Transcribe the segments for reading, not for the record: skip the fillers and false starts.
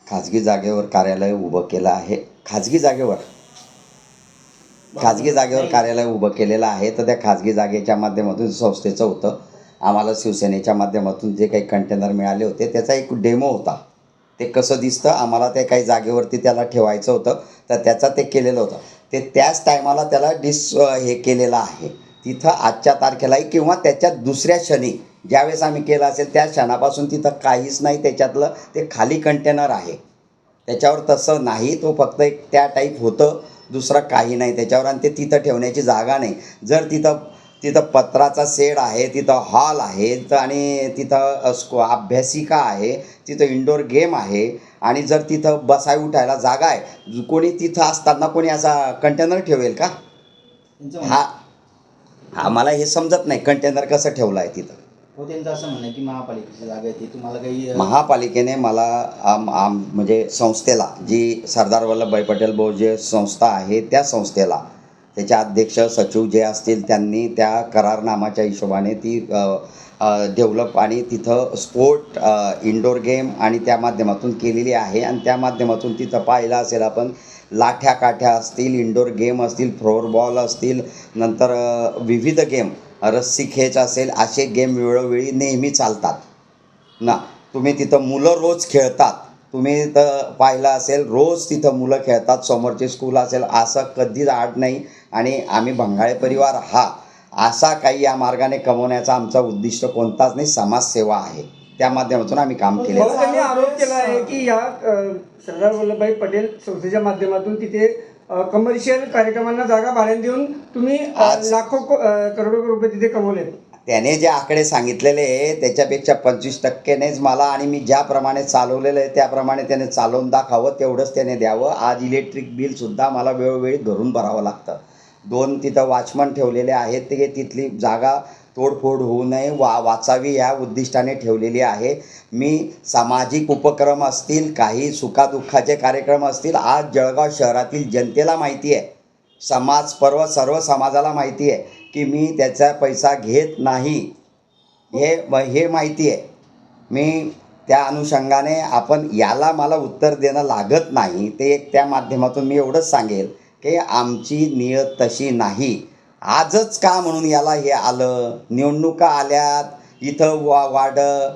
खाजगी जागेवर कार्यालय उभं केलं आहे. खाजगी जागेवर कार्यालय उभं केलेलं आहे. तर त्या खाजगी जागेच्या माध्यमातून संस्थेचं होतं. आम्हाला शिवसेनेच्या माध्यमातून जे काही कंटेनर मिळाले होते त्याचा एक डेमो होता. ते कसं दिसतं आम्हाला ते काही जागेवरती त्याला ठेवायचं होतं, तर त्याचा ते केलेलं होतं. ते त्याच टायमाला त्याला हे केलेलं आहे तिथं आजच्या तारखेलाही, किंवा त्याच्या दुसऱ्या क्षणी ज्यावेळेस आम्ही केलं असेल त्या क्षणापासून तिथं काहीच नाही. त्याच्यातलं ते खाली कंटेनर आहे, त्याच्यावर तसं नाही. तो फक्त एक त्या टाईप होतं, दुसरं काही नाही त्याच्यावर. आणि ते तिथं ठेवण्याची जागा नाही. जर तिथं पत्राचा शेड आहे, तिथं हॉल आहे, आणि तिथं अभ्यासिका आहे, तिथं इंडोर गेम आहे, आणि जर तिथं बसाय उठायला जागा आहे, कोणी तिथं असताना कोणी असा कंटेनर ठेवेल का? आम्हाला हे समजत नाही कंटेनर कसं ठेवलं आहे तिथं. त्यांचं असं म्हणणं की महापालिकेची जागा आहे ती तुम्हाला काही महापालिकेने मला म्हणजे संस्थेला, जी सरदार वल्लभभाई पटेल बहुजय संस्था आहे, त्या संस्थेला त्याचे अध्यक्ष सचिव जे असतील त्यांनी त्या करारनामाच्या हिशोबाने ती डेव्हलप आणि तिथं स्पोर्ट इंडोर गेम आणि त्या माध्यमातून केलेली आहे. आणि त्या माध्यमातून तिथं पाहिलं असेल आपण, लाठ्या काठ्या असतील, इंडोर गेम असतील, फ्लोअरबॉल असतील, नंतर विविध गेम, रस्सी खेच असेल, असे गेम वेळोवेळी नेहमी चालतात ना. तुम्ही तिथं मुलं रोज खेळतात, तुम्ही तर पाहिलं असेल रोज तिथं मुलं खेळतात. समोरचे स्कूल असेल, असं कधीच आड नाही. आणि आम्ही भंगाळे परिवार हा असा काही या मार्गाने कमवण्याचा आमचा उद्दिष्ट कोणताच नाही. समाजसेवा आहे, त्या माध्यमातून आम्ही काम केले. त्यांनी आरोप केला आहे की या सरदार वल्लभभाई पटेल संस्थेच्या माध्यमातून तिथे कमर्शियल कार्यक्रमांना जागा भाड्याने देऊन तुम्ही लाखो करोडो रुपये तिथे कमवले. त्याने जे आकडे सांगितलेले आहे त्याच्यापेक्षा 25%नेच मला, आणि मी ज्याप्रमाणे चालवलेलं आहे त्याप्रमाणे त्याने चालवून दाखवावं, तेवढंच त्याने द्यावं. आज इलेक्ट्रिक बिलसुद्धा मला वेळोवेळी घरून भरावं लागतं. 2 तिथं वॉचमन ठेवलेले आहेत, ते तिथली जागा तोडफोड होऊ नये, वाचावी या उद्दिष्टाने ठेवलेली आहे. मी सामाजिक उपक्रम असतील, काही सुखादुःखाचे कार्यक्रम असतील, आज जळगाव शहरातील जनतेला माहिती आहे, सर्व समाजाला माहिती आहे की मी त्याचा पैसा घेत नाही, हे माहिती आहे. मी त्या अनुषंगाने आपण याला मला उत्तर देणं लागत नाही. ते एक त्या माध्यमातून मी एवढंच सांगेल की आमची नियत तशी नाही. आजच का म्हणून याला हे आलं, निवडणुका आल्यात, इथं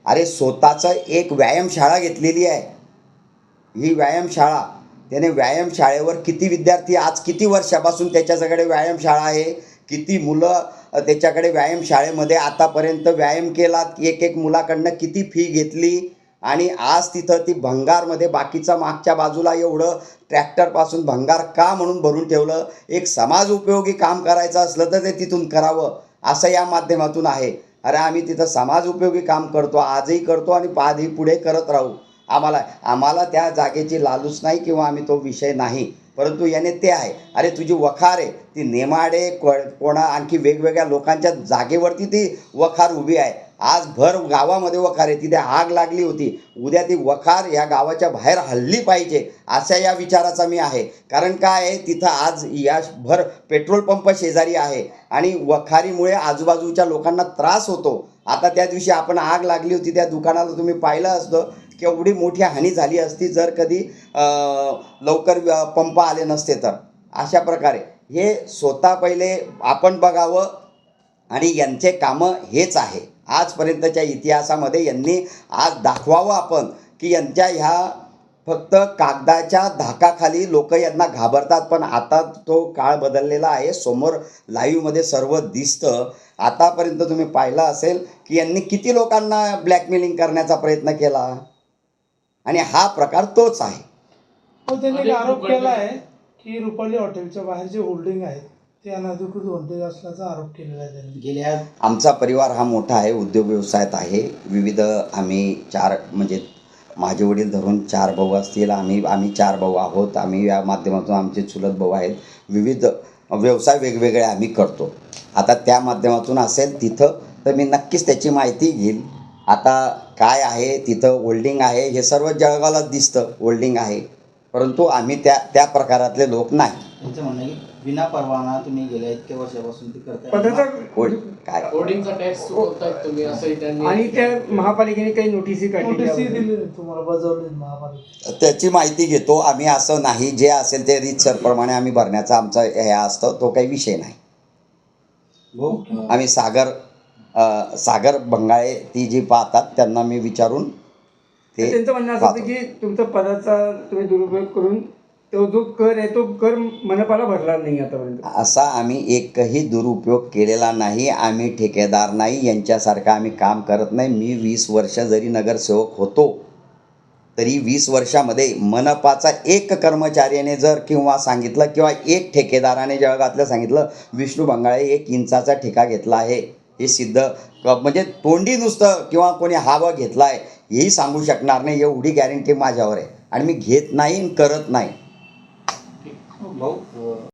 अरे स्वतःचं एक व्यायामशाळा घेतलेली आहे. ही व्यायामशाळा, त्याने व्यायामशाळेवर किती विद्यार्थी, आज किती वर्षापासून त्याच्याकडे व्यायामशाळा आहे, किती मुलं त्याच्याकडे व्यायामशाळेमध्ये आतापर्यंत व्यायाम केला, एक मुलाकडनं किती फी घेतली, आणि आज तिथं ती भंगारमध्ये बाकीचा मागच्या बाजूला एवढं ट्रॅक्टरपासून भंगार का म्हणून भरून ठेवलं. एक समाज उपयोगी काम करायचं असलं तर ते तिथून करावं, असं या माध्यमातून आहे. अरे आम्ही तिथं समाज उपयोगी काम करतो, आजही करतो आणि आधी पुढे करत राहू. आम्हाला त्या जागेची लालूच नाही किंवा आम्ही तो विषय नाही, परंतु याने ते आहे. अरे तुझी वखार आहे ती नेमाडे कोणा आणखी वेगवेगळ्या लोकांच्या जागेवरती ती वखार उभी आहे. आज भर गावामध्ये वखार आहे, तिथे आग लागली होती, उद्या ती वखार या गावाच्या बाहेर हल्ली पाहिजे अशा या विचाराचा मी आहे. कारण काय आहे, तिथं आज या भर पेट्रोल पंप शेजारी आहे आणि वखारीमुळे आजूबाजूच्या लोकांना त्रास होतो. आता त्या दिवशी आपण आग लागली होती त्या दुकानाला, तुम्ही पाहिलं असतं केवढी मोठी हानी झाली असती जर कधी लवकर पंप आले नसते तर. अशा प्रकारे हे स्वतः पहिले आपण बघावं, आणि यांचे कामं हेच आहे. आजपर्यंतच्या इतिहासामध्ये यांनी आज दाखवावं आपण की यांच्या ह्या फक्त कागदाच्या धाकाखाली लोक यांना घाबरतात. पण आता तो काळ बदललेला आहे, समोर लाईव्हमध्ये सर्व दिसतं. आतापर्यंत तुम्ही पाहिलं असेल की यांनी किती लोकांना ब्लॅकमेलिंग करण्याचा प्रयत्न केला, आणि हा प्रकार तोच आहे. त्यांनी आरोप केला आहे की रुपाली हॉटेलच्या बाहेर जे होल्डिंग आहे ते अनधिकृत होल्डिंग असल्याचा आरोप केलेला आहे त्यांनी. आमचा परिवार हा मोठा आहे, उद्योग व्यवसायात आहे. विविध आम्ही 4 म्हणजे माझे वडील धरून 4 भाऊ असतील, आम्ही 4 भाऊ आहोत. आम्ही या माध्यमातून आमचे चुलत भाऊ आहेत. विविध व्यवसाय वेगवेगळे आम्ही करतो. आता त्या माध्यमातून असेल तिथं तर मी नक्कीच त्याची माहिती घेईल. आता काय आहे तिथं होल्डिंग आहे हे सर्व जळगावलाच दिसतं, होल्डिंग आहे. परंतु आम्ही त्या प्रकारातले लोक नाही. त्यांचं म्हणणं आहे की विना परवाना तुम्ही गेल्या इतक्या वर्षापासून ते करताय. पदाचा काय होर्डिंगचा टॅक्स चुकवतायत तुम्ही असंही त्यांनी आणि त्या महापालिकेने काही नोटीसी नोटीसही काढली दिली नाही तुम्हाला, बजावली महापालिका. त्याची माहिती घेतो आम्ही. असं नाही, जे असेल ते रीतसरप्रमाणे आम्ही भरण्याचा आमचा हे असतं, तो काही विषय नाही. भाऊ आम्ही सागर बंगाळे ती जी पाहतात त्यांना मी विचारून ते त्यांचं म्हणणं असं होतं पाहतो. की तुमचा पदाचा तुम्ही दुरुपयोग करून तो जो कर आहे तो कर मनपाला भरला नाही आतापर्यंत. असा आम्ही एकही दुरुपयोग केलेला नाही. आम्ही ठेकेदार नाही, यांच्यासारखं आम्ही काम करत नाही. मी 20 वर्ष जरी नगरसेवक होतो तरी 20 वर्षामध्ये मनपाचा एक कर्मचाऱ्याने जर किंवा सांगितलं किंवा एक ठेकेदाराने जळगावातलं सांगितलं विष्णू बंगाळे 1 इंचाचा ठेका घेतला आहे, हे सिद्ध म्हणजे तोंडी नुसतं किंवा कोणी हावा घेतला आहे हेही सांगू शकणार नाही. एवढी गॅरंटी माझ्यावर आहे आणि मी घेत नाही, करत नाही. भाऊ